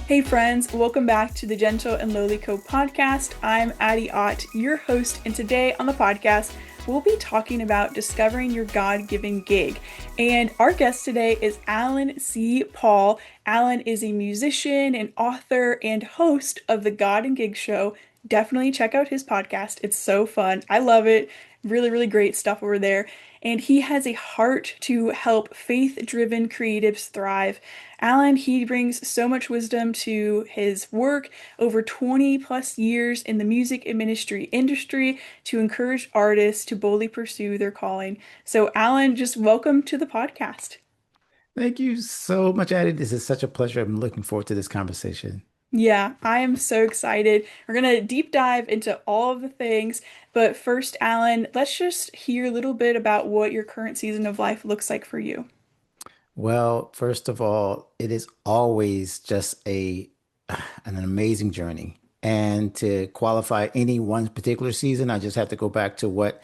Hey friends, welcome back to the Gentle and Lowly Co podcast. I'm Addie, your host, and today on the podcast, we'll be talking about discovering your God-given gig. And our guest today is Alan C. Paul. Alan is a musician, an author, and host of the God and Gig Show. Definitely check out his podcast. It's so fun. I love it. Really, really great stuff over there. And he has a heart to help faith-driven creatives thrive. Alan, he brings so much wisdom to his work over 20 plus years in the music and ministry industry to encourage artists to boldly pursue their calling. So, Alan, just welcome to the podcast. Thank you so much, Addie. This is such a pleasure. I'm looking forward to this conversation. Yeah, I am so excited. We're going to deep dive into all of the things. But first, Alan, let's just hear a little bit about what your current season of life looks like for you. Well, first of all, it is always just an amazing journey. And to qualify any one particular season, I just have to go back to what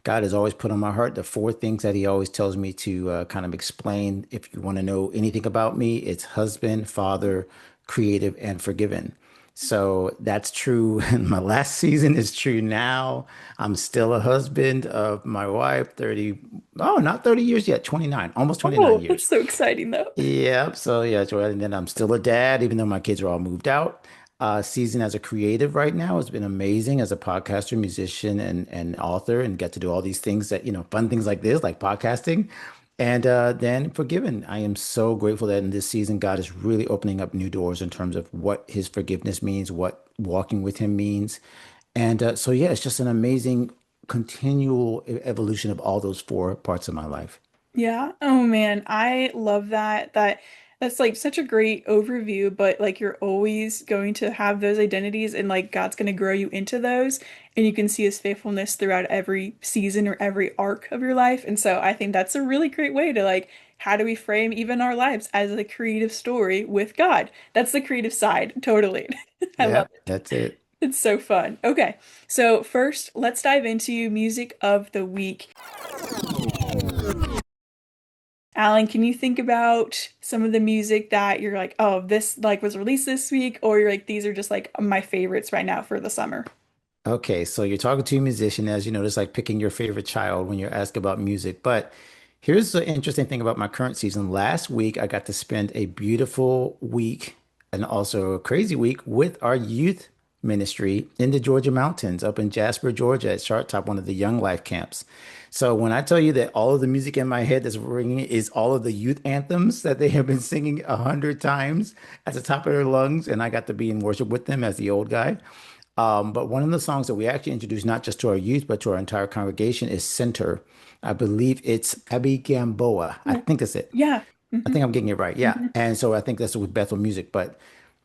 God has always put on my heart. The four things that He always tells me to kind of explain. If you want to know anything about me, it's husband, father, creative, and forgiven. So that's true in my last season is true now. I'm still a husband of my wife, 30, oh, not 30 years yet, 29, almost 29 Oh, that's years. so exciting, though. Yeah, so yeah, Joel, and then I'm still a dad, even though my kids are all moved out. Season as a creative right now has been amazing as a podcaster, musician, and author, and get to do all these things that, fun things like this, like podcasting. And then forgiven. I am so grateful that in this season, God is really opening up new doors in terms of what His forgiveness means, what walking with Him means. And so, yeah, it's just an amazing continual evolution of all those four parts of my life. Yeah. Oh man, I love that. That's like such a great overview, but like you're always going to have those identities and like God's going to grow you into those and you can see his faithfulness throughout every season or every arc of your life. And so I think that's a really great way to like how do we frame even our lives as a creative story with God? That's the creative side, totally. I love Yep, it. that's it. It's so fun. Okay. So first, let's dive into music of the week. Alan, can you think about some of the music that you're like, oh, this like was released this week, or you're like, these are just like my favorites right now for the summer? Okay, so you're talking to a musician, as you know, it's like picking your favorite child when you're asked about music. But here's the interesting thing about my current season. Last week, I got to spend a beautiful week and also a crazy week with our youth ministry in the Georgia mountains up in Jasper, Georgia at Sharp Top, one of the Young Life camps. So when I tell you that all of the music in my head that's ringing is all of the youth anthems that they have been singing 100 times at the top of their lungs, and I got to be in worship with them as the old guy. But one of the songs that we actually introduced not just to our youth, but to our entire congregation is Center. I believe it's Abbie Gamboa. I Oh, think that's it. yeah. I Hmm. think I'm getting it right. Yeah. Hmm. And so I think that's with Bethel Music. But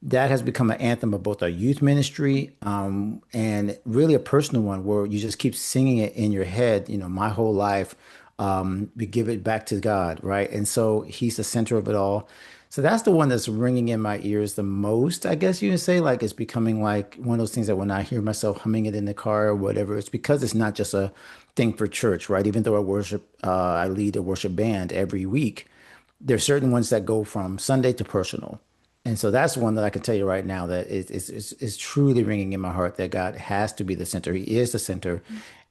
that has become an anthem of both our youth ministry and really a personal one where you just keep singing it in your head, my whole life. We give it back to God, right? And so He's the center of it all. So that's the one that's ringing in my ears the most, I guess you can say. Like it's becoming like one of those things that when I hear myself humming it in the car or whatever, it's because it's not just a thing for church, right? Even though I lead a worship band every week, there's certain ones that go from Sunday to personal. And so that's one that I can tell you right now that is truly ringing in my heart that God has to be the center. He is the center.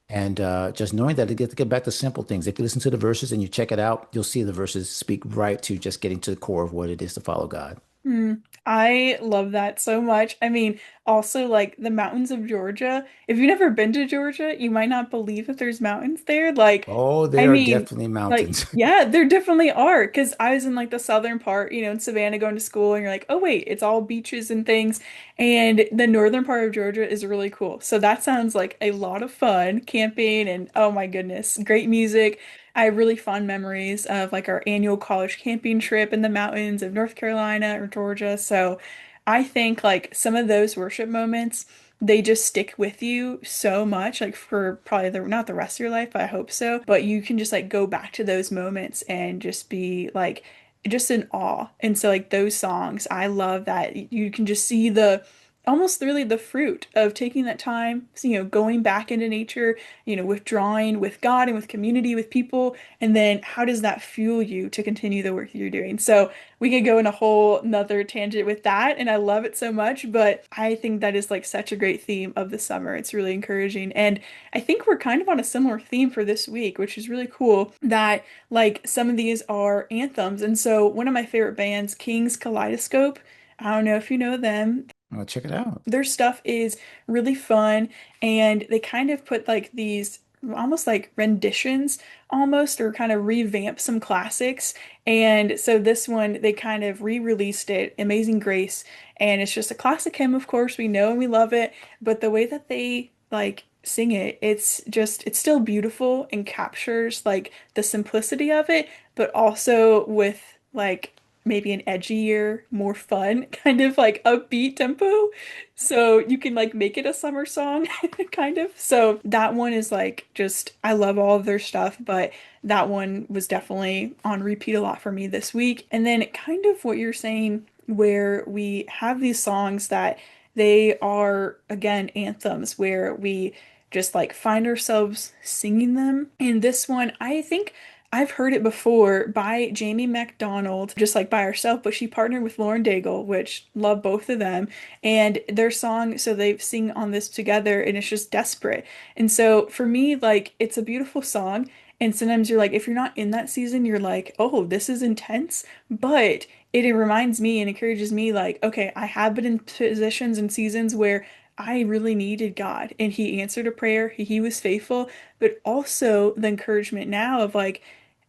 And just knowing that, to get back to simple things. If you listen to the verses and you check it out, you'll see the verses speak right to just getting to the core of what it is to follow God. Mm, I love that so much. I mean, also like the mountains of Georgia. If you've never been to Georgia, you might not believe that there's mountains there. Oh, I there are mean, definitely like, mountains. yeah, there definitely are. Because I was in like the southern part, in Savannah going to school, and you're like, oh wait, it's all beaches and things. And the northern part of Georgia is really cool. So that sounds like a lot of fun, camping, and oh my goodness, great music. I have really fond memories of like our annual college camping trip in the mountains of North Carolina or Georgia. So I think like some of those worship moments, they just stick with you so much, like for probably the not the rest of your life, but I hope so. But you can just like go back to those moments and just be like just in awe. And so like those songs, I love that you can just see almost really the fruit of taking that time, so, going back into nature, withdrawing with God and with community, with people, and then how does that fuel you to continue the work that you're doing? So we could go in a whole nother tangent with that, and I love it so much, but I think that is like such a great theme of the summer. It's really encouraging. And I think we're kind of on a similar theme for this week, which is really cool that like some of these are anthems. And so one of my favorite bands, King's Kaleidoscope, I don't know if you know them. Well, check it out. Their stuff is really fun, and they kind of put like these almost like renditions almost, or kind of revamp some classics. And so this one they kind of re-released it, Amazing Grace, and it's just a classic hymn, of course, we know and we love it, but the way that they like sing it, it's still beautiful and captures like the simplicity of it, but also with like maybe an edgier, more fun, kind of like upbeat tempo. So you can like make it a summer song, kind of. So that one is like just, I love all of their stuff, but that one was definitely on repeat a lot for me this week. And then kind of what you're saying, where we have these songs that they are, again, anthems where we just like find ourselves singing them. And this one, I think I've heard it before by Jamie MacDonald, just like by herself, but she partnered with Lauren Daigle, which love both of them. And their song, so they sing on this together, and it's just desperate. And so for me, like, it's a beautiful song. And sometimes you're like, if you're not in that season, you're like, oh, this is intense. But it reminds me and encourages me, like, okay, I have been in positions and seasons where I really needed God and He answered a prayer. He was faithful, but also the encouragement now of like,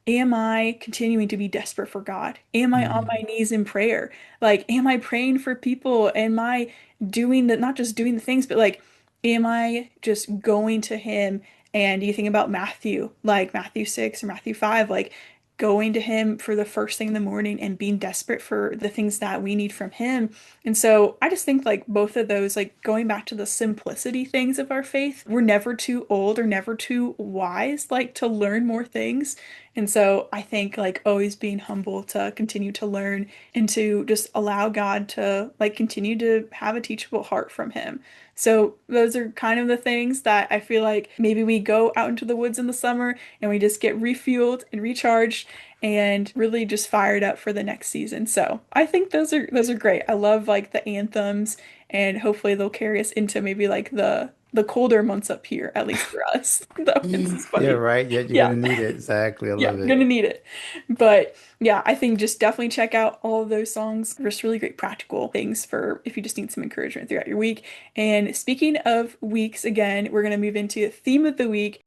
am I continuing to be desperate for God? Am I on my Mhm. knees in prayer? Like, am I praying for people? Am I doing the, not just doing the things, but like, am I just going to Him? And you think about Matthew, like Matthew 6 or Matthew 5, like going to Him for the first thing in the morning and being desperate for the things that we need from Him. And so I just think like both of those, like going back to the simplicity things of our faith, we're never too old or never too wise, like to learn more things. And so I think like always being humble to continue to learn and to just allow God to like continue to have a teachable heart from Him. So those are kind of the things that I feel like maybe we go out into the woods in the summer and we just get refueled and recharged and really just fired up for the next season. So I think those are great. I love like the anthems, and hopefully they'll carry us into maybe like the colder months up here, at least for us. That was just Yeah, funny. right. Yeah, you're Yeah. gonna need it. Exactly. I Yeah, love gonna it. need it. But yeah, I think just definitely check out all of those songs. Just really great practical things for if you just need some encouragement throughout your week. And speaking of weeks, again, we're gonna move into theme of the week.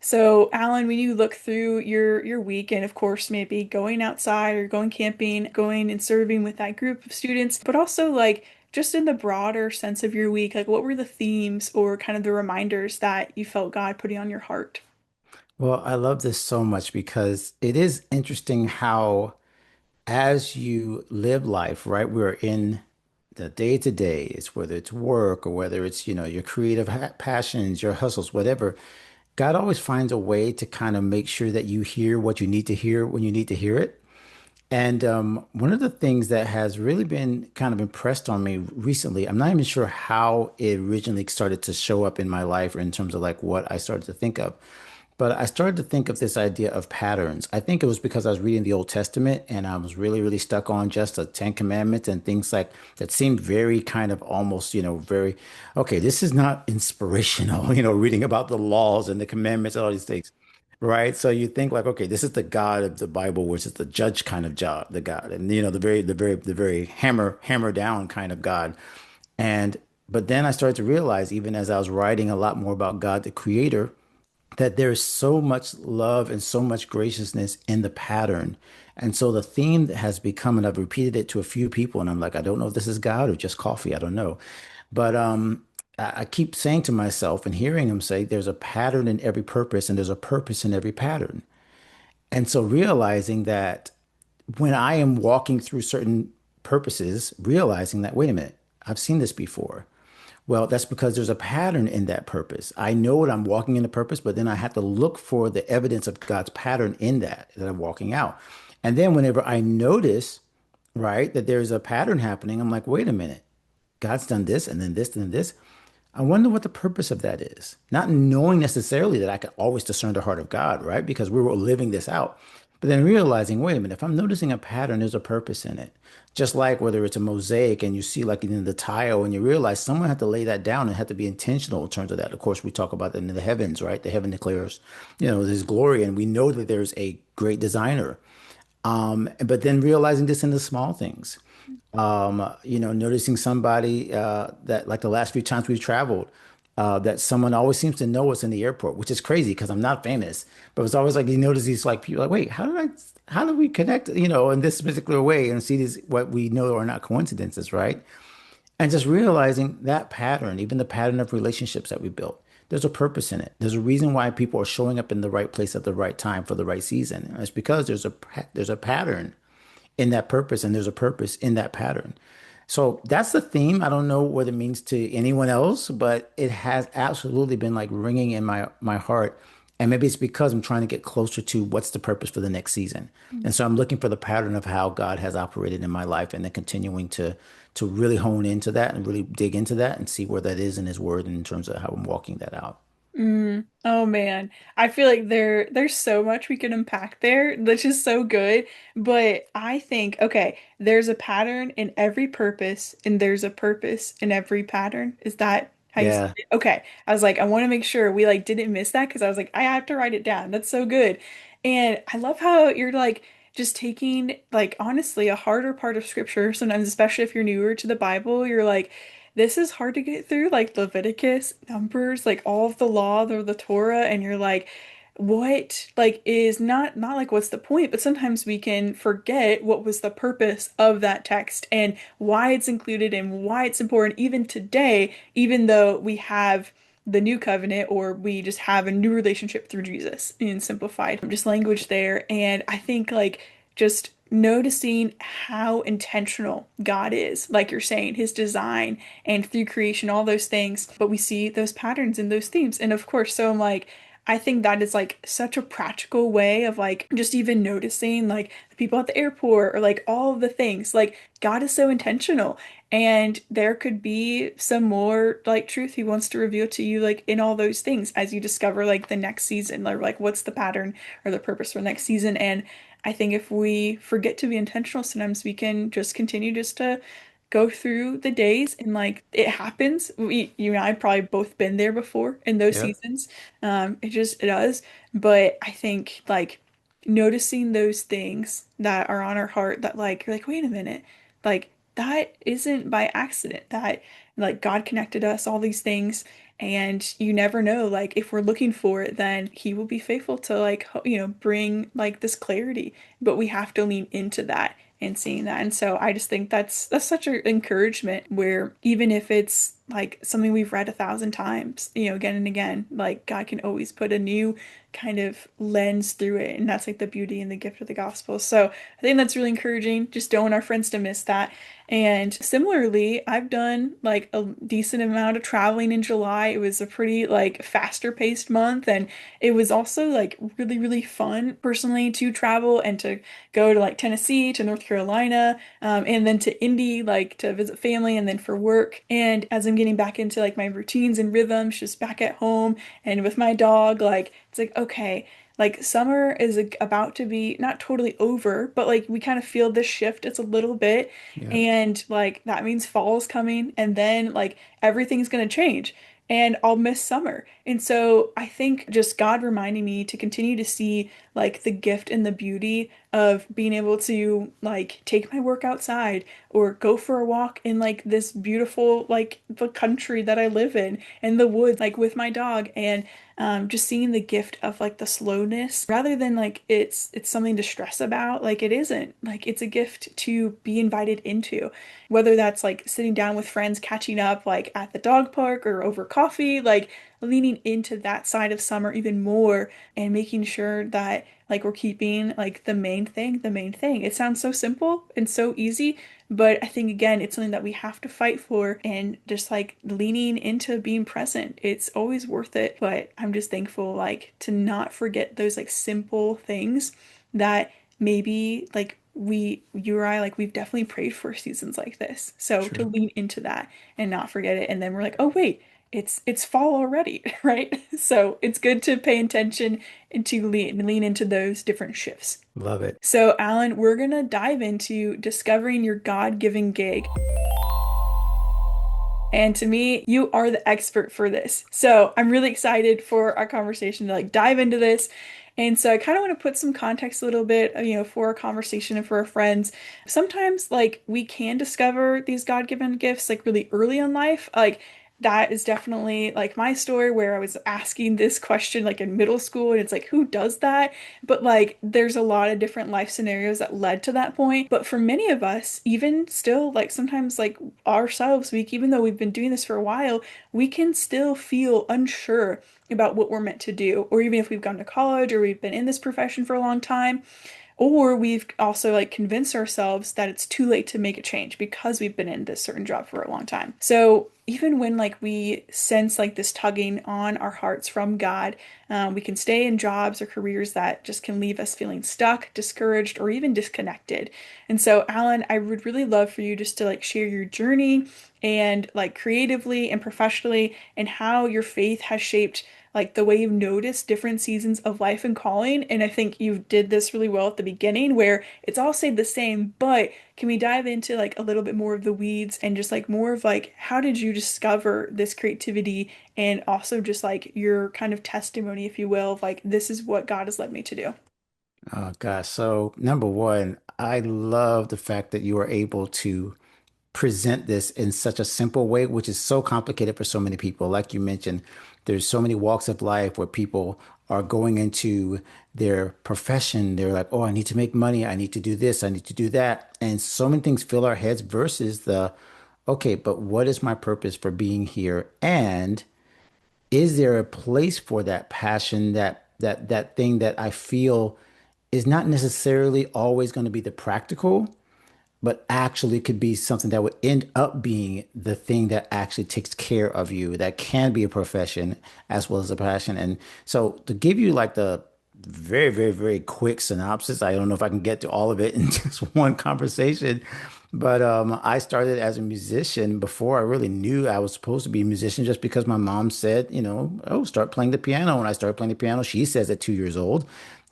So, Alan, when you look through your week, and of course, maybe going outside or going camping, going and serving with that group of students, but also like just in the broader sense of your week, like what were the themes or kind of the reminders that you felt God putting on your heart? Well, I love this so much because it is interesting how, as you live life, right, we're in the day to days, whether it's work or whether it's, your creative passions, your hustles, whatever, God always finds a way to kind of make sure that you hear what you need to hear when you need to hear it. And one of the things that has really been kind of impressed on me recently, I'm not even sure how it originally started to show up in my life or in terms of like what I started to think of. But I started to think of this idea of patterns. I think it was because I was reading the Old Testament and I was really, really stuck on just the Ten Commandments and things like that seemed very kind of almost, very, okay, this is not inspirational, reading about the laws and the commandments and all these things. Right. So you think like, okay, this is the God of the Bible, which is the judge kind of job, the God, and the very hammer down kind of God. And but then I started to realize, even as I was writing a lot more about God, the creator, that there's so much love and so much graciousness in the pattern. And so the theme that has become, and I've repeated it to a few people, and I'm like, I don't know if this is God or just coffee. I don't know. But I keep saying to myself and hearing him say, there's a pattern in every purpose, and there's a purpose in every pattern. And so realizing that when I am walking through certain purposes, realizing that, wait a minute, I've seen this before. Well, that's because there's a pattern in that purpose. I know that I'm walking in the purpose, but then I have to look for the evidence of God's pattern in that I'm walking out. And then whenever I notice right? That there's a pattern happening. I'm like, wait a minute. God's done this and then this and then this. I wonder what the purpose of that is. Not knowing necessarily that I could always discern the heart of God, right? Because we were living this out. But then realizing, wait a minute, if I'm noticing a pattern, there's a purpose in it. Just like whether it's a mosaic and you see like in the tile and you realize someone had to lay that down and had to be intentional in terms of that. Of course, we talk about that in the heavens, right? The heaven declares, there's glory and we know that there's a great designer. But then realizing this in the small things, noticing somebody that like the last few times we've traveled, that someone always seems to know us in the airport, which is crazy because I'm not famous, but it's always like you notice these like people like, wait, how did we connect, in this particular way and see these what we know are not coincidences, right? And just realizing that pattern, even the pattern of relationships that we built, there's a purpose in it. There's a reason why people are showing up in the right place at the right time for the right season. And it's because there's a pattern in that purpose, and there's a purpose in that pattern. So that's the theme. I don't know what it means to anyone else, but it has absolutely been like ringing in my heart. And maybe it's because I'm trying to get closer to what's the purpose for the next season. And so I'm looking for the pattern of how God has operated in my life and then continuing to really hone into that and really dig into that and see where that is in his word in terms of how I'm walking that out. Oh man, I feel like there's so much we can unpack there, which is so good. But I think, okay, there's a pattern in every purpose, and there's a purpose in every pattern. Is that how you said Yeah. it? Okay, I was like, I want to make sure we like didn't miss that because I was like, I have to write it down. That's so good, and I love how you're like just taking like honestly a harder part of scripture. Sometimes, especially if you're newer to the Bible, you're like this is hard to get through, like Leviticus, Numbers, like all of the law, the Torah, and you're like, what like is not like what's the point? But sometimes we can forget what was the purpose of that text and why it's included and why it's important even today, even though we have the new covenant or we just have a new relationship through Jesus in simplified just language there. And I think like just noticing how intentional God is, like you're saying, his design and through creation, all those things. But we see those patterns in those themes. And of course, so I'm like, I think that is like such a practical way of like just even noticing like the people at the airport or like all of the things. Like God is so intentional. And there could be some more like truth he wants to reveal to you, like in all those things as you discover like the next season, or like what's the pattern or the purpose for next season. And I think if we forget to be intentional, sometimes we can just continue just to go through the days and like it happens. You and I probably both been there before in those Yeah. seasons. It does. But I think like noticing those things that are on our heart that like you're like, wait a minute, like that isn't by accident. That like God connected us, all these things. And you never know, like if we're looking for it, then he will be faithful to like, bring like this clarity. But we have to lean into that and seeing that. And so I just think that's such an encouragement where even if it's like something we've read 1,000 times, again and again, like God can always put a new kind of lens through it. And that's like the beauty and the gift of the gospel. So I think that's really encouraging. Just don't want our friends to miss that. And similarly, I've done like a decent amount of traveling in July. It was a pretty like faster paced month and it was also like really, really fun personally to travel and to go to like Tennessee, to North Carolina, and then to Indy, like to visit family and then for work. And as I'm getting back into like my routines and rhythms, just back at home and with my dog, like it's like, okay, like summer is about to be not totally over, but like we kind of feel this shift. It's a little bit. Yeah. And like that means fall's coming and then like everything's going to change and I'll miss summer. And so I think just God reminding me to continue to see like the gift and the beauty of being able to like take my work outside or go for a walk in like this beautiful like the country that I live in and the woods like with my dog and just seeing the gift of like the slowness rather than like it's something to stress about like it isn't like it's a gift to be invited into whether that's like sitting down with friends catching up like at the dog park or over coffee like leaning into that side of summer even more and making sure that like we're keeping like the main thing. It sounds so simple and so easy, but I think again, it's something that we have to fight for and just like leaning into being present. It's always worth it, but I'm just thankful like to not forget those like simple things that maybe like you or I, like we've definitely prayed for seasons like this. So to True. lean into that and not forget it. And then we're like, oh wait, it's fall already, right? So it's good to pay attention and to lean into those different shifts. Love it. So, Alan, we're gonna dive into discovering your God-given gig. And to me, you are the expert for this. So I'm really excited for our conversation to like dive into this. And so I kind of want to put some context a little bit, for our conversation and for our friends. Sometimes like we can discover these God-given gifts like really early in life. Like that is definitely like my story where I was asking this question like in middle school and it's like, who does that? But like there's a lot of different life scenarios that led to that point. But for many of us, even still, like sometimes like ourselves, even though we've been doing this for a while, we can still feel unsure about what we're meant to do, or even if we've gone to college or we've been in this profession for a long time, or we've also like convinced ourselves that it's too late to make a change because we've been in this certain job for a long time. So even when like we sense like this tugging on our hearts from God, we can stay in jobs or careers that just can leave us feeling stuck, discouraged, or even disconnected. And so, Alan, I would really love for you just to like share your journey and like creatively and professionally and how your faith has shaped like the way you've noticed different seasons of life and calling. And I think you did this really well at the beginning where it's all stayed the same, but can we dive into like a little bit more of the weeds and just like more of like how did you discover this creativity and also just like your kind of testimony, if you will, of like this is what God has led me to do. Oh gosh. So number one, I love the fact that you are able to present this in such a simple way, which is so complicated for so many people. Like you mentioned, there's so many walks of life where people are going into their profession. They're like, oh, I need to make money. I need to do this. I need to do that. And so many things fill our heads versus okay, but what is my purpose for being here? And is there a place for that passion, that thing that I feel is not necessarily always going to be the practical, but actually could be something that would end up being the thing that actually takes care of you, that can be a profession as well as a passion. And so to give you like the very, very, very quick synopsis, I don't know if I can get to all of it in just one conversation, but I started as a musician before I really knew I was supposed to be a musician just because my mom said, oh, start playing the piano. When I started playing the piano, she says at 2 years old,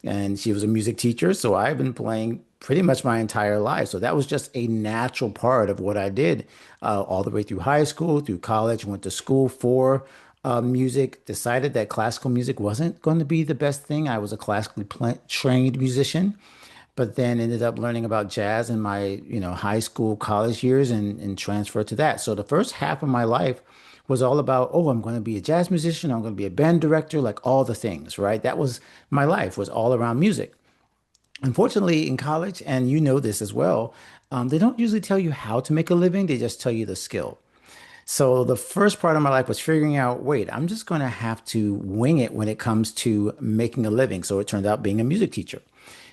and she was a music teacher. So I've been playing pretty much my entire life. So that was just a natural part of what I did all the way through high school, through college, went to school for music, decided that classical music wasn't going to be the best thing. I was a classically trained musician, but then ended up learning about jazz in my, high school, college years and transferred to that. So the first half of my life was all about, oh, I'm going to be a jazz musician. I'm going to be a band director, like all the things, right? That was my life was all around music. Unfortunately, in college, and you know this as well, they don't usually tell you how to make a living. They just tell you the skill. So the first part of my life was figuring out, wait, I'm just going to have to wing it when it comes to making a living. So it turned out being a music teacher.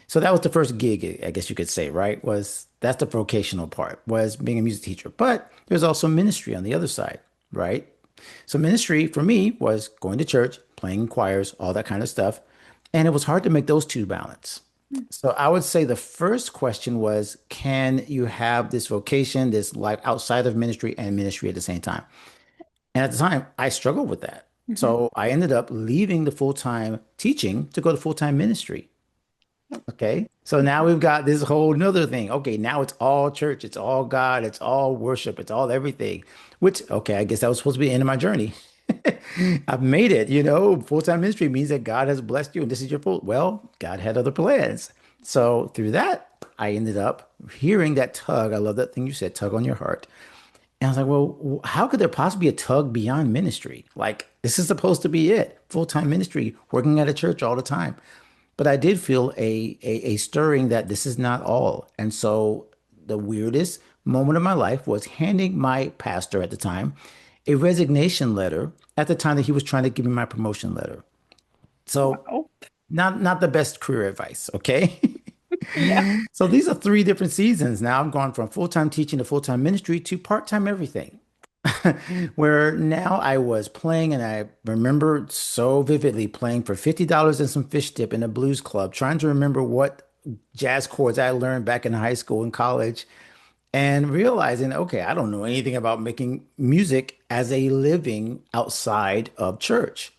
So that was the first gig, I guess you could say, right? Was that's the vocational part, was being a music teacher. But there's also ministry on the other side, right? So ministry for me was going to church, playing choirs, all that kind of stuff. And it was hard to make those two balance. So I would say the first question was, can you have this vocation, this life outside of ministry and ministry at the same time? And at the time, I struggled with that. Mhm. So I ended up leaving the full-time teaching to go to full-time ministry. Okay. So now we've got this whole nother thing. Okay. Now it's all church. It's all God. It's all worship. It's all everything, which, okay, I guess that was supposed to be the end of my journey. I've made it, full-time ministry means that God has blessed you and this is your full. Well, God had other plans. So through that, I ended up hearing that tug. I love that thing you said, tug on your heart. And I was like, well, how could there possibly be a tug beyond ministry? Like, this is supposed to be it. Full-time ministry, working at a church all the time. But I did feel a stirring that this is not all. And so the weirdest moment of my life was handing my pastor at the time a resignation letter at the time that he was trying to give me my promotion letter. So Wow. not the best career advice, okay? Yeah. So these are three different seasons. Now I'm going from full-time teaching to full-time ministry to part-time everything. Where now I was playing, and I remember so vividly playing for $50 and some fish dip in a blues club, trying to remember jazz chords I learned back in high school and college, and realizing, okay, I don't know anything about making music as a living outside of church.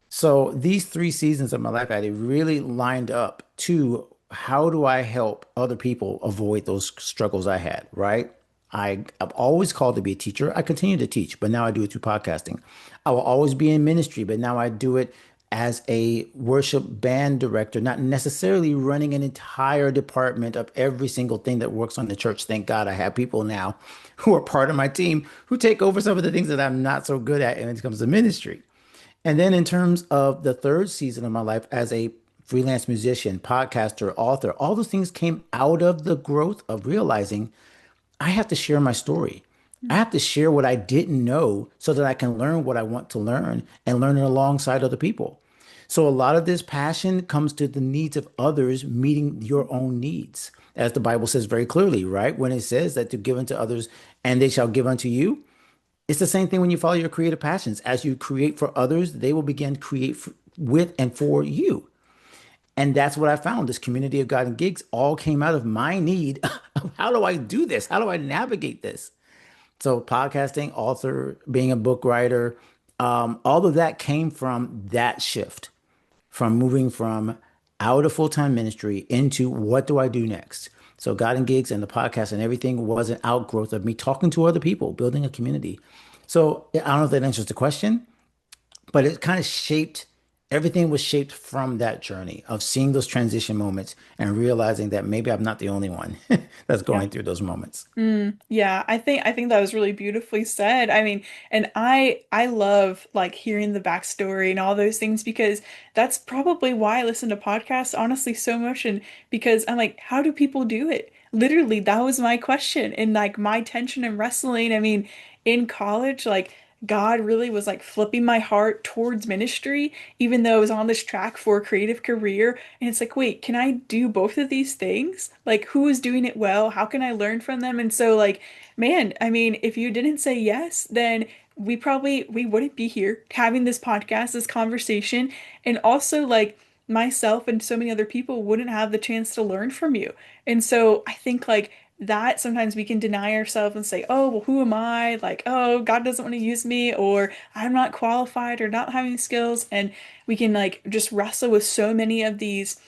So these 3 seasons of my life, Addie, really lined up to how do I help other people avoid those struggles I had, right? I've always called to be a teacher. I continue to teach, but now I do it through podcasting. I will always be in ministry, but now I do it as a worship band director, not necessarily running an entire department of every single thing that works on the church. Thank God I have people now who are part of my team who take over some of the things that I'm not so good at when it comes to ministry. And then in terms of the third season of my life as a freelance musician, podcaster, author, all those things came out of the growth of realizing I have to share my story. I have to share what I didn't know so that I can learn what I want to learn and learn it alongside other people. So a lot of this passion comes to the needs of others meeting your own needs. As the Bible says very clearly, right? When it says that to give unto others and they shall give unto you, it's the same thing when you follow your creative passions. As you create for others, they will begin to create with and for you. And that's what I found. This community of God and gigs all came out of my need of how do I do this? How do I navigate this? So, podcasting, author, being a book writer, all of that came from that shift, from moving from out of full-time ministry into what do I do next? So God and Gigs and the podcast and everything was an outgrowth of me talking to other people, building a community. So I don't know if that answers the question, but it kind of shaped everything was shaped from that journey of seeing those transition moments and realizing that maybe I'm not the only one that's Yeah. going through those moments. Yeah, I think that was really beautifully said. I mean, and I love like hearing the backstory and all those things because that's probably why I listen to podcasts honestly so much and because I'm like, how do people do it? Literally, that was my question and like my tension and wrestling. I mean, in college, like God really was like flipping my heart towards ministry, even though I was on this track for a creative career. And it's like, wait, can I do both of these things? Like, who is doing it well? How can I learn from them? And so, like, man, I mean, if you didn't say yes, then we wouldn't be here having this podcast, this conversation, and also like myself and so many other people wouldn't have the chance to learn from you. And so I think like that sometimes we can deny ourselves and say, oh, well, who am I? Like, oh, God doesn't want to use me, or I'm not qualified or not having skills. And we can like just wrestle with so many of these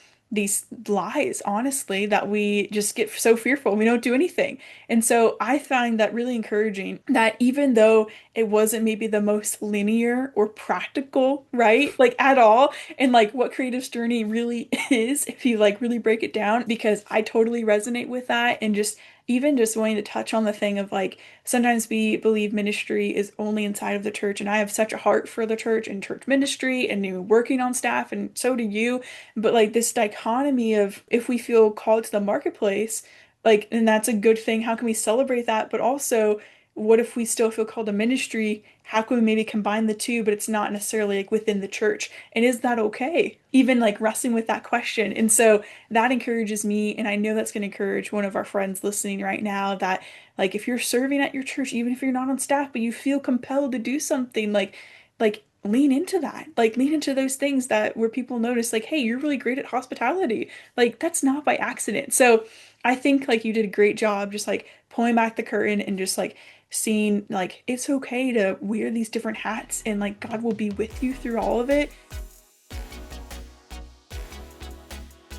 lies, honestly, that we just get so fearful we don't do anything. And so I find that really encouraging that even though it wasn't maybe the most linear or practical, right? Like at all, and like what creative's journey really is, if you like really break it down, because I totally resonate with that and just even just wanting to touch on the thing of like sometimes we believe ministry is only inside of the church and I have such a heart for the church and church ministry and you working on staff and so do you, but like this dichotomy of if we feel called to the marketplace, like, and that's a good thing, how can we celebrate that? But also, what if we still feel called to ministry? How can we maybe combine the two, but it's not necessarily like within the church? And is that okay? Even like wrestling with that question. And so that encourages me. And I know that's going to encourage one of our friends listening right now that, like, if you're serving at your church, even if you're not on staff, but you feel compelled to do something, like, lean into that. Like lean into those things that where people notice like, hey, you're really great at hospitality. Like that's not by accident. So I think like you did a great job just like pulling back the curtain and just like seeing like it's okay to wear these different hats and like God will be with you through all of it.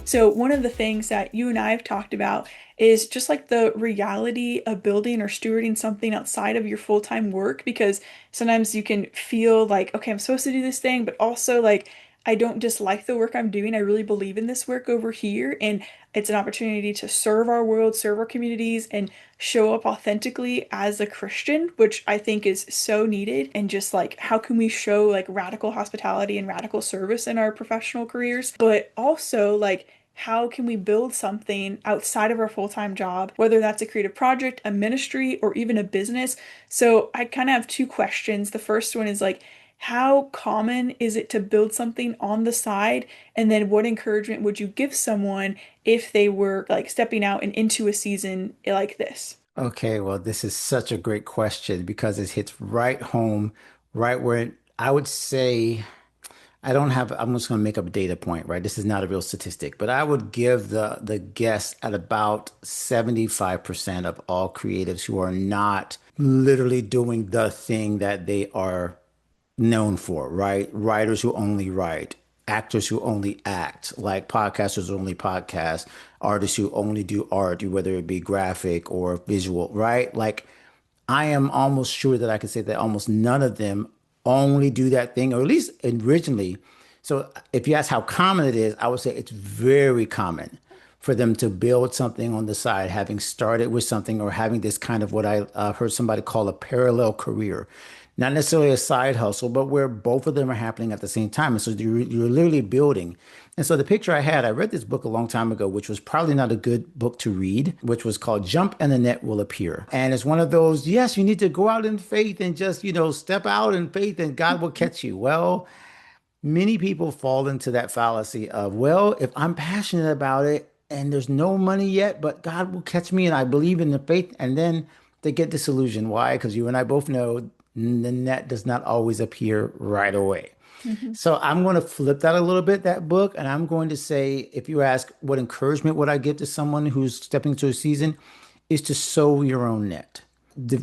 So, one of the things that you and I have talked about is just like the reality of building or stewarding something outside of your full-time work because sometimes you can feel like, okay, I'm supposed to do this thing, but also like I don't dislike the work I'm doing. I really believe in this work over here. And it's an opportunity to serve our world, serve our communities, and show up authentically as a Christian, which I think is so needed. And just like, how can we show like radical hospitality and radical service in our professional careers, but also like, how can we build something outside of our full-time job, whether that's a creative project, a ministry, or even a business? So I kind of have two questions. The first one is like, how common is it to build something on the side? And then what encouragement would you give someone if they were like stepping out and into a season like this? Okay, well, this is such a great question because it hits right home, right where I would say. I don't have, I'm just going to make up a data point, right? This is not a real statistic, but I would give the guess at about 75% of all creatives who are not literally doing the thing that they are known for, right? Writers who only write, actors who only act, like podcasters who only podcast, artists who only do art, whether it be graphic or visual, right? Like I am almost sure that I can say that almost none of them only do that thing, or at least originally. So if you ask how common it is, I would say it's very common for them to build something on the side, having started with something or having this kind of what I heard somebody call a parallel career. Not necessarily a side hustle, but where both of them are happening at the same time. And so you're literally building. And so the picture I had, I read this book a long time ago, which was probably not a good book to read, which was called Jump and the Net Will Appear. And it's one of those, yes, you need to go out in faith and just, step out in faith and God will catch you. Well, many people fall into that fallacy of, well, if I'm passionate about it and there's no money yet, but God will catch me and I believe in the faith. And then they get disillusioned. Why? Because you and I both know the net does not always appear right away. Mhm. So I'm going to flip that a little bit, that book, and I'm going to say, if you ask what encouragement would I give to someone who's stepping into a season, is to sow your own net.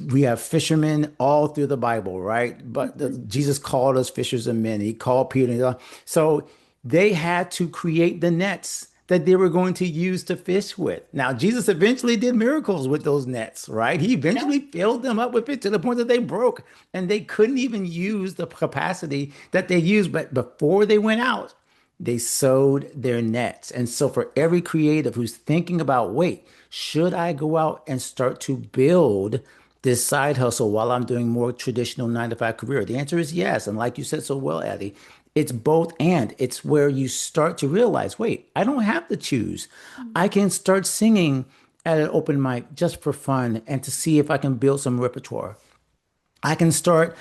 We have fishermen all through the Bible, right? But Mhm. Jesus called us fishers of men. He called Peter. So they had to create the nets that they were going to use to fish with. Now, Jesus eventually did miracles with those nets, right? He Yeah. eventually filled them up with it to the point that they broke and they couldn't even use the capacity that they used. But before they went out, they sowed their nets. And so, for every creative who's thinking about, wait, should I go out and start to build this side hustle while I'm doing more traditional 9 to 5 career? The answer is yes. And like you said so well, Addie, it's both and. It's where you start to realize, wait, I don't have to choose. I can start singing at an open mic just for fun and to see if I can build some repertoire. I can start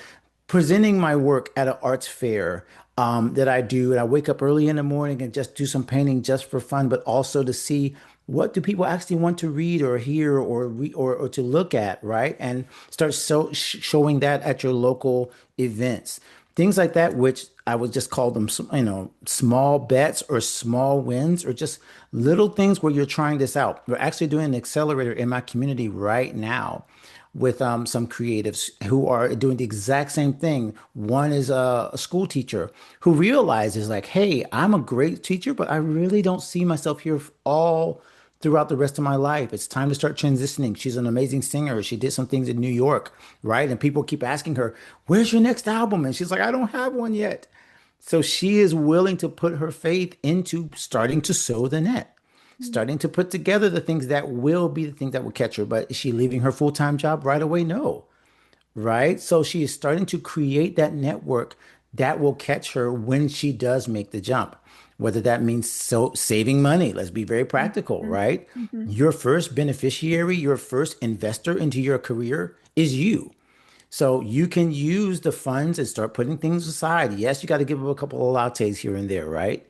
presenting my work at an arts fair that I do, and I wake up early in the morning and just do some painting just for fun, but also to see what do people actually want to read or hear or to look at, right? And start showing that at your local events, things like that, which I would just call them, small bets or small wins or just little things where you're trying this out. We're actually doing an accelerator in my community right now with some creatives who are doing the exact same thing. One is a school teacher who realizes like, hey, I'm a great teacher, but I really don't see myself here all throughout the rest of my life. It's time to start transitioning. She's an amazing singer. She did some things in New York, right? And people keep asking her, where's your next album? And she's like, I don't have one yet. So she is willing to put her faith into starting to sow the net, starting to put together the things that will be the things that will catch her. But is she leaving her full-time job right away? No, right? So she is starting to create that network that will catch her when she does make the jump. Whether that means saving money, let's be very practical, Mhm. right? Mhm. Your first beneficiary, your first investor into your career is you. So you can use the funds and start putting things aside. Yes, you got to give up a couple of lattes here and there, right?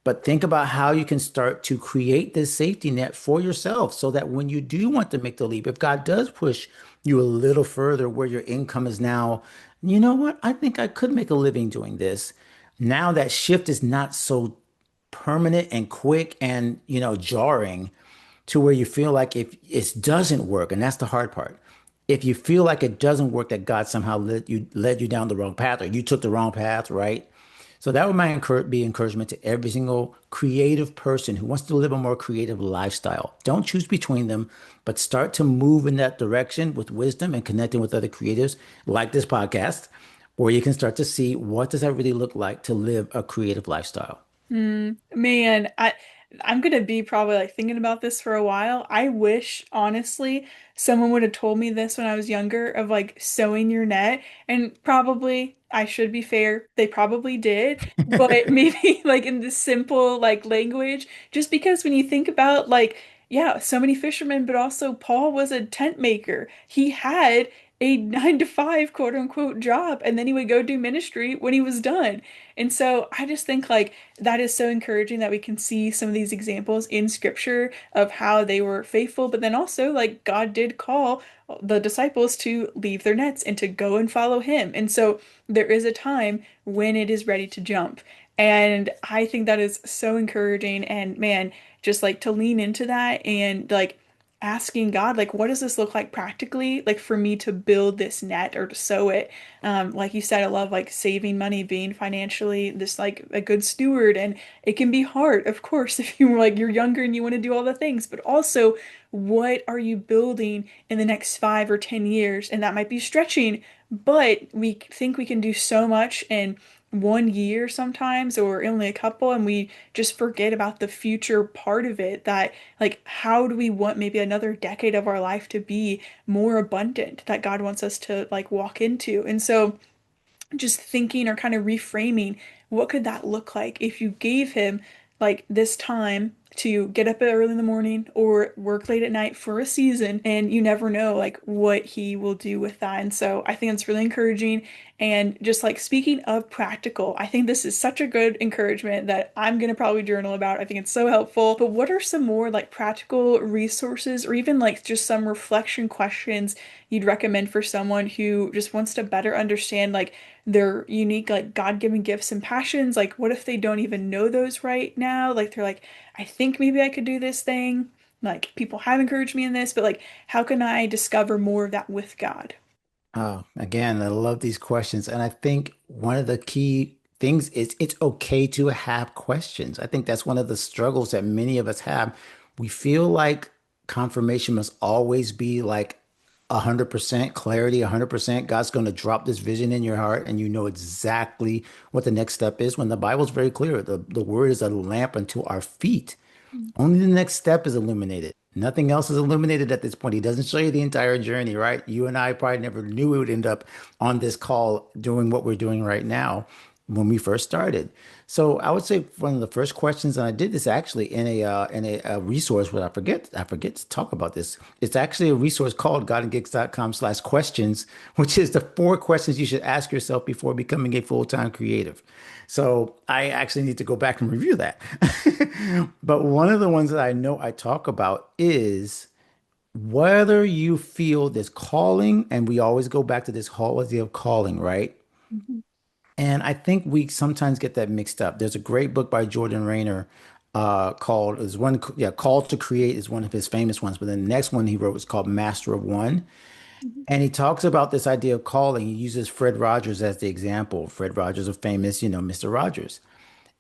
But think about how you can start to create this safety net for yourself so that when you do want to make the leap, if God does push you a little further where your income is now, you know what? I think I could make a living doing this. Now that shift is not so permanent and quick and, jarring to where you feel like if it doesn't work, and that's the hard part. If you feel like it doesn't work, that God somehow led you down the wrong path or you took the wrong path, right? So that would be encouragement to every single creative person who wants to live a more creative lifestyle. Don't choose between them, but start to move in that direction with wisdom and connecting with other creatives like this podcast, where you can start to see what does that really look like to live a creative lifestyle. Man, I'm gonna be probably like thinking about this for a while. I wish, honestly, someone would have told me this when I was younger of like sewing your net. And probably, I should be fair, they probably did, but maybe like in this simple like language, just because when you think about like, yeah, so many fishermen, but also Paul was a tent maker. He had a 9 to 5 quote unquote job, and then he would go do ministry when he was done. And so I just think like that is so encouraging that we can see some of these examples in scripture of how they were faithful, but then also like God did call the disciples to leave their nets and to go and follow him. And so there is a time when it is ready to jump. And I think that is so encouraging. And man, just like to lean into that and like asking God, like, what does this look like practically? Like for me to build this net or to sow it. Like you said, I love like saving money, being financially this like a good steward. And it can be hard, of course, if you were like you're younger and you want to do all the things, but also what are you building in the next 5 or 10 years? And that might be stretching, but we think we can do so much in 1 year sometimes or only a couple, and we just forget about the future part of it, that like how do we want maybe another decade of our life to be more abundant that God wants us to like walk into. And so just thinking or kind of reframing what could that look like if you gave him like this time to get up early in the morning or work late at night for a season, and you never know like what he will do with that. And so I think it's really encouraging. And just like speaking of practical, I think this is such a good encouragement that I'm going to probably journal about. I think it's so helpful. But what are some more like practical resources or even like just some reflection questions you'd recommend for someone who just wants to better understand like their unique like God-given gifts and passions? Like what if they don't even know those right now? Like they're like, I think maybe I could do this thing. Like people have encouraged me in this, but like how can I discover more of that with God? Oh, again, I love these questions. And I think one of the key things is it's okay to have questions. I think that's one of the struggles that many of us have. We feel like confirmation must always be like 100% clarity, 100%. God's going to drop this vision in your heart and you know exactly what the next step is. When the Bible's very clear, the word is a lamp unto our feet. Only the next step is illuminated. Nothing else is illuminated at this point. He doesn't show you the entire journey, right? You and I probably never knew we would end up on this call doing what we're doing right now when we first started. So I would say one of the first questions, and I did this actually in a resource, but I forget to talk about this. It's actually a resource called godandgigs.com/questions, which is the 4 questions you should ask yourself before becoming a full-time creative. So I actually need to go back and review that. But one of the ones that I know I talk about is whether you feel this calling, and we always go back to this whole idea of calling, right? Mhm. And I think we sometimes get that mixed up. There's a great book by Jordan Raynor called is one yeah, Call to Create is one of his famous ones, but then the next one he wrote was called Master of One. Mhm. And he talks about this idea of calling. He uses Fred Rogers as the example. Fred Rogers, a famous, Mr. Rogers.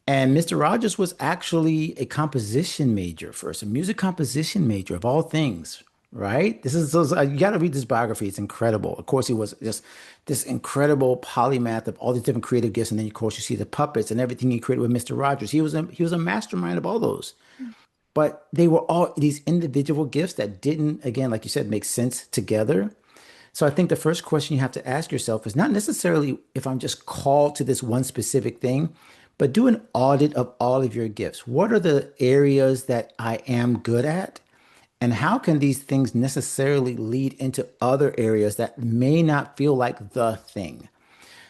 And Mr. Rogers was actually a composition major first, a music composition major of all things, right? You got to read this biography. It's incredible. Of course, he was just this incredible polymath of all these different creative gifts. And then, of course, you see the puppets and everything he created with Mr. Rogers. He was a mastermind of all those. But they were all these individual gifts that didn't, again, like you said, make sense together. So I think the first question you have to ask yourself is not necessarily if I'm just called to this one specific thing, but do an audit of all of your gifts. What are the areas that I am good at? And how can these things necessarily lead into other areas that may not feel like the thing?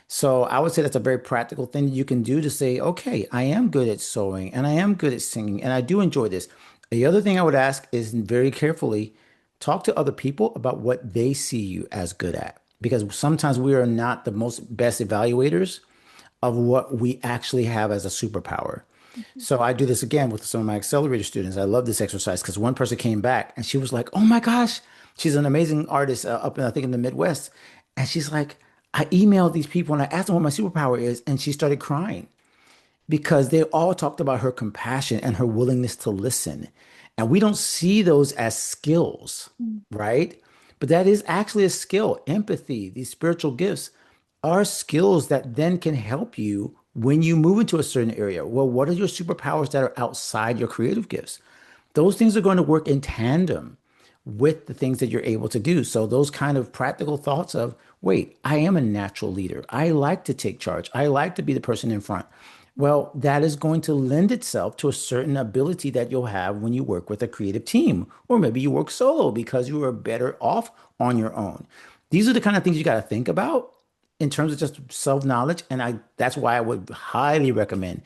So I would say that's a very practical thing you can do to say, okay, I am good at sewing and I am good at singing and I do enjoy this. The other thing I would ask is very carefully talk to other people about what they see you as good at. Because sometimes we are not the most best evaluators of what we actually have as a superpower. So I do this again with some of my accelerator students. I love this exercise because one person came back and she was like, "Oh my gosh, she's an amazing artist up in I think in the Midwest." And she's like, "I emailed these people and I asked them what my superpower is," and she started crying because they all talked about her compassion and her willingness to listen. And we don't see those as skills, right? But that is actually a skill. Empathy, these spiritual gifts are skills that then can help you when you move into a certain area. Well, what are your superpowers that are outside your creative gifts? Those things are going to work in tandem with the things that you're able to do. So those kind of practical thoughts of, wait, I am a natural leader. I like to take charge. I like to be the person in front. Well, that is going to lend itself to a certain ability that you'll have when you work with a creative team, or maybe you work solo because you are better off on your own. These are the kind of things you got to think about in terms of just self-knowledge. And that's why I would highly recommend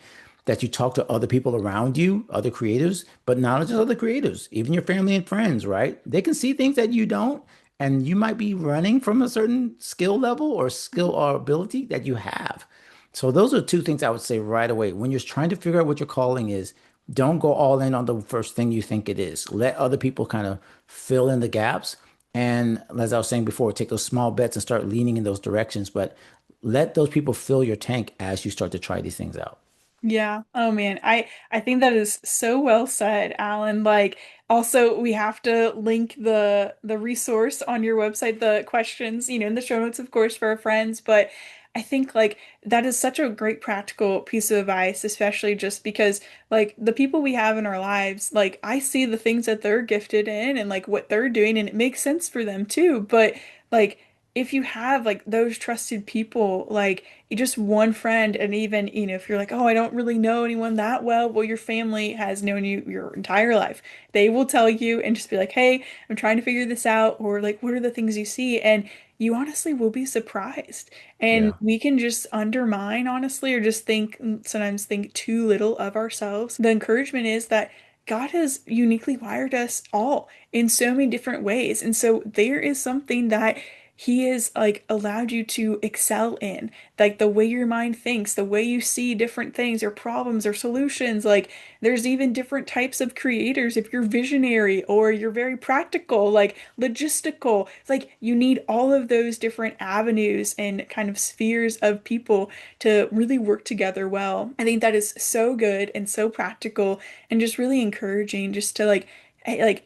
that you talk to other people around you, other creators, but not just other creators, even your family and friends, right? They can see things that you don't, and you might be running from a certain skill level or skill or ability that you have. So those are two things I would say right away. When you're trying to figure out what your calling is, don't go all in on the first thing you think it is. Let other people kind of fill in the gaps. And as I was saying before, take those small bets and start leaning in those directions. But let those people fill your tank as you start to try these things out. Yeah. Oh man. I think that is so well said, Alan. Like also we have to link the resource on your website, the questions, in the show notes, of course, for our friends. But I think like that is such a great practical piece of advice, especially just because like the people we have in our lives, like I see the things that they're gifted in and like what they're doing, and it makes sense for them too. But like if you have like those trusted people, like just one friend, and even, if you're like, oh, I don't really know anyone that well, your family has known you your entire life. They will tell you and just be like, hey, I'm trying to figure this out, or like, what are the things you see? And you honestly will be surprised. And Yeah. we can just undermine, honestly, or just sometimes think too little of ourselves. The encouragement is that God has uniquely wired us all in so many different ways. And so there is something that He has like allowed you to excel in, like the way your mind thinks, the way you see different things or problems or solutions. Like there's even different types of creators. If you're visionary or you're very practical, like logistical, it's like you need all of those different avenues and kind of spheres of people to really work together well. I think that is so good and so practical and just really encouraging just to like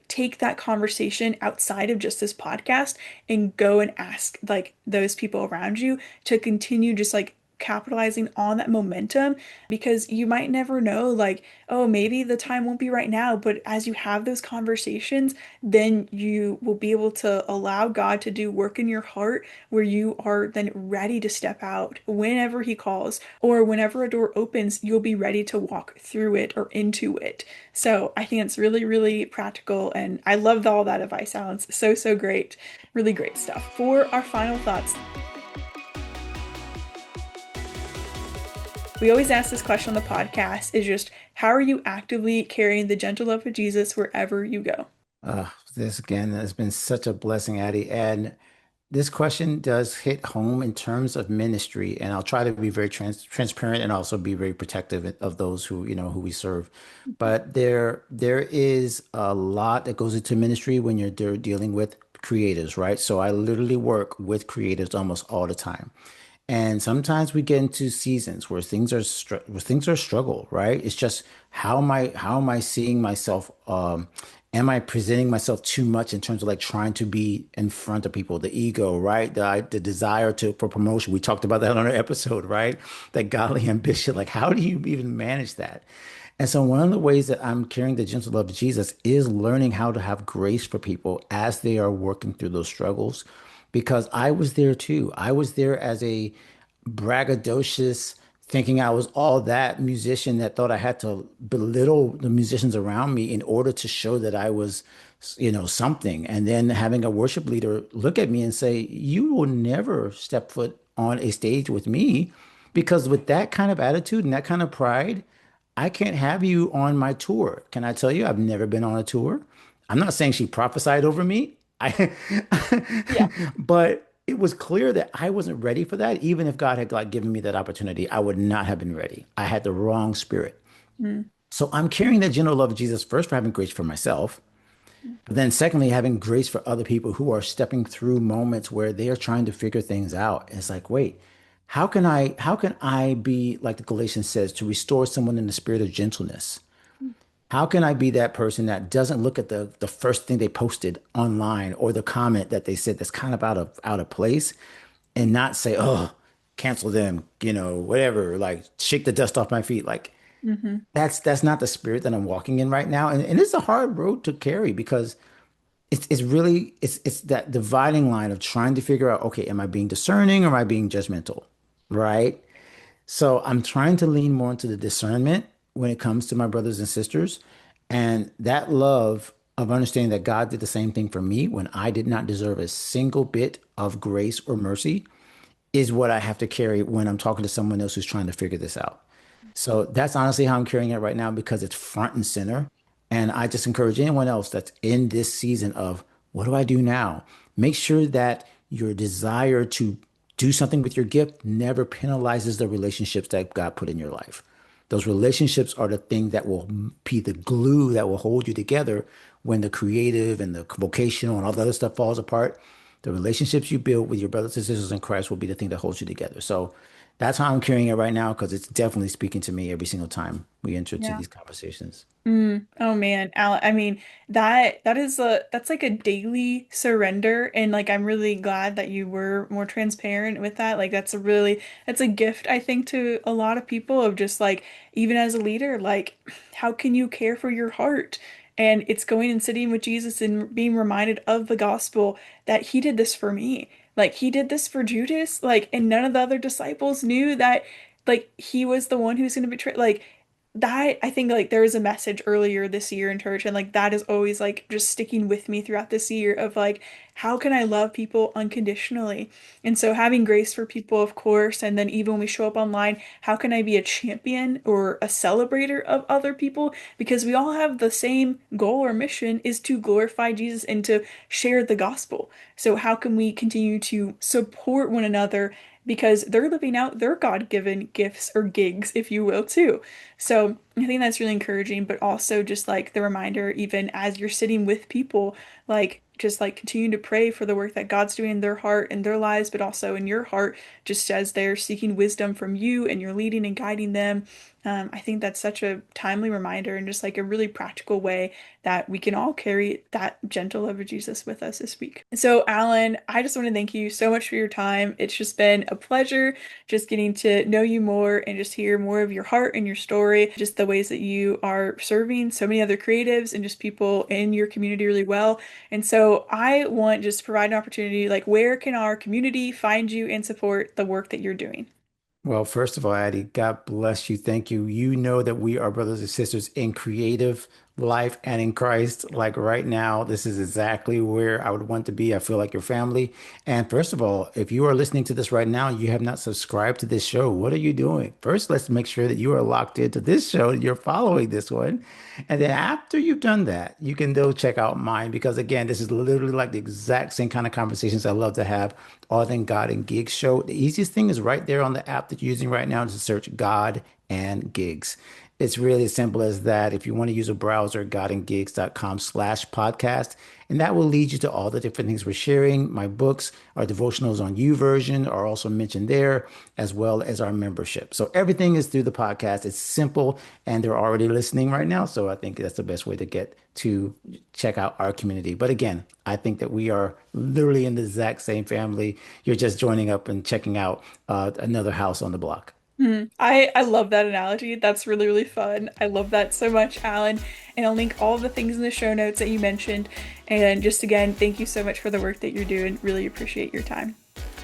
take that conversation outside of just this podcast and go and ask like those people around you to continue just like capitalizing on that momentum, because you might never know, like, oh, maybe the time won't be right now, but as you have those conversations, then you will be able to allow God to do work in your heart where you are then ready to step out whenever He calls, or whenever a door opens, you'll be ready to walk through it or into it. So I think it's really, really practical. And I love all that advice, Alan. It's so, so great. Really great stuff. For our final thoughts, we always ask this question on the podcast is just how are you actively carrying the gentle love of Jesus wherever you go? This again has been such a blessing, Addie. And this question does hit home in terms of ministry, and I'll try to be very transparent and also be very protective of those who we serve. But there is a lot that goes into ministry when you're dealing with creators, right? So I literally work with creators almost all the time. And sometimes we get into seasons where things are struggle, right? It's just how am I seeing myself? Am I presenting myself too much in terms of like trying to be in front of people, the ego, right? The desire for promotion. We talked about that on our episode, right? That godly ambition. Like, how do you even manage that? And so one of the ways that I'm carrying the gentle love of Jesus is learning how to have grace for people as they are working through those struggles. Because I was there too. I was there as a braggadocious, thinking I was all that musician that thought I had to belittle the musicians around me in order to show that I was, something. And then having a worship leader look at me and say, "You will never step foot on a stage with me because with that kind of attitude and that kind of pride, I can't have you on my tour." Can I tell you, I've never been on a tour. I'm not saying she prophesied over me. Yeah. But it was clear that I wasn't ready for that. Even if God had like given me that opportunity, I would not have been ready. I had the wrong spirit. Mm. So I'm carrying that general love of Jesus first for having grace for myself, but then secondly, having grace for other people who are stepping through moments where they are trying to figure things out. And it's like, wait, how can I be like the Galatians says to restore someone in the spirit of gentleness? How can I be that person that doesn't look at the first thing they posted online or the comment that they said that's kind of out of place and not say, "Oh, cancel them," whatever, like shake the dust off my feet. Like Hmm. that's not the spirit that I'm walking in right now. And it's a hard road to carry because it's really it's that dividing line of trying to figure out, okay, am I being discerning or am I being judgmental? Right? So I'm trying to lean more into the discernment when it comes to my brothers and sisters. And that love of understanding that God did the same thing for me when I did not deserve a single bit of grace or mercy is what I have to carry when I'm talking to someone else who's trying to figure this out. So that's honestly how I'm carrying it right now because it's front and center. And I just encourage anyone else that's in this season of what do I do now? Make sure that your desire to do something with your gift never penalizes the relationships that God put in your life. Those relationships are the thing that will be the glue that will hold you together when the creative and the vocational and all the other stuff falls apart. The relationships you build with your brothers and sisters in Christ will be the thing that holds you together. So that's how I'm carrying it right now because it's definitely speaking to me every single time we enter into Yeah. these conversations. Oh man, Al, I mean that's like a daily surrender, and like I'm really glad that you were more transparent with that. Like that's a gift I think to a lot of people of just like even as a leader, like how can you care for your heart? And it's going and sitting with Jesus and being reminded of the gospel that he did this for me. Like he did this for Judas, like and none of the other disciples knew that like he was the one who's going to betray like that I think like there was a message earlier this year in church and like that is always like just sticking with me throughout this year of like how can I love people unconditionally? And so having grace for people of course and then even when we show up online, how can I be a champion or a celebrator of other people because we all have the same goal or mission is to glorify Jesus and to share the gospel. So how can we continue to support one another because they're living out their God-given gifts or gigs, if you will, too. So I think that's really encouraging, but also just like the reminder, even as you're sitting with people, like just like continue to pray for the work that God's doing in their heart and their lives, but also in your heart, just as they're seeking wisdom from you and you're leading and guiding them. I think that's such a timely reminder and just like a really practical way that we can all carry that gentle love of Jesus with us this week. So, Alan, I just want to thank you so much for your time. It's just been a pleasure just getting to know you more and just hear more of your heart and your story, just the ways that you are serving so many other creatives and just people in your community really well. And so I want just to provide an opportunity, like where can our community find you and support the work that you're doing? Well, first of all, Addie, God bless you. Thank you. You know that we are brothers and sisters in creative life and in Christ. Like right now, this is exactly where I would want to be. I feel like your family. And first of all, if you are listening to this right now, you have not subscribed to this show. What are you doing? First, let's make sure that you are locked into this show. You're following this one. And then after you've done that, you can go check out mine because again, this is literally like the exact same kind of conversations I love to have. All Than God and Gigs show. The easiest thing is right there on the app that you're using right now to search God and Gigs. It's really as simple as that. If you want to use a browser, godandgigs.com/podcast, and that will lead you to all the different things we're sharing. My books, our devotionals on you version are also mentioned there, as well as our membership. So everything is through the podcast. It's simple, and they're already listening right now. So I think that's the best way to get to check out our community. But again, I think that we are literally in the exact same family. You're just joining up and checking out another house on the block. I love that analogy. That's really, really fun. I love that so much, Alan. And I'll link all of the things in the show notes that you mentioned. And just again, thank you so much for the work that you're doing. Really appreciate your time.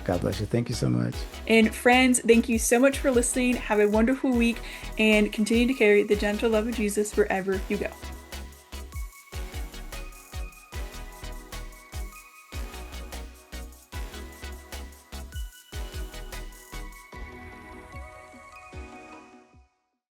God bless you. Thank you so much. And friends, thank you so much for listening. Have a wonderful week and continue to carry the gentle love of Jesus wherever you go.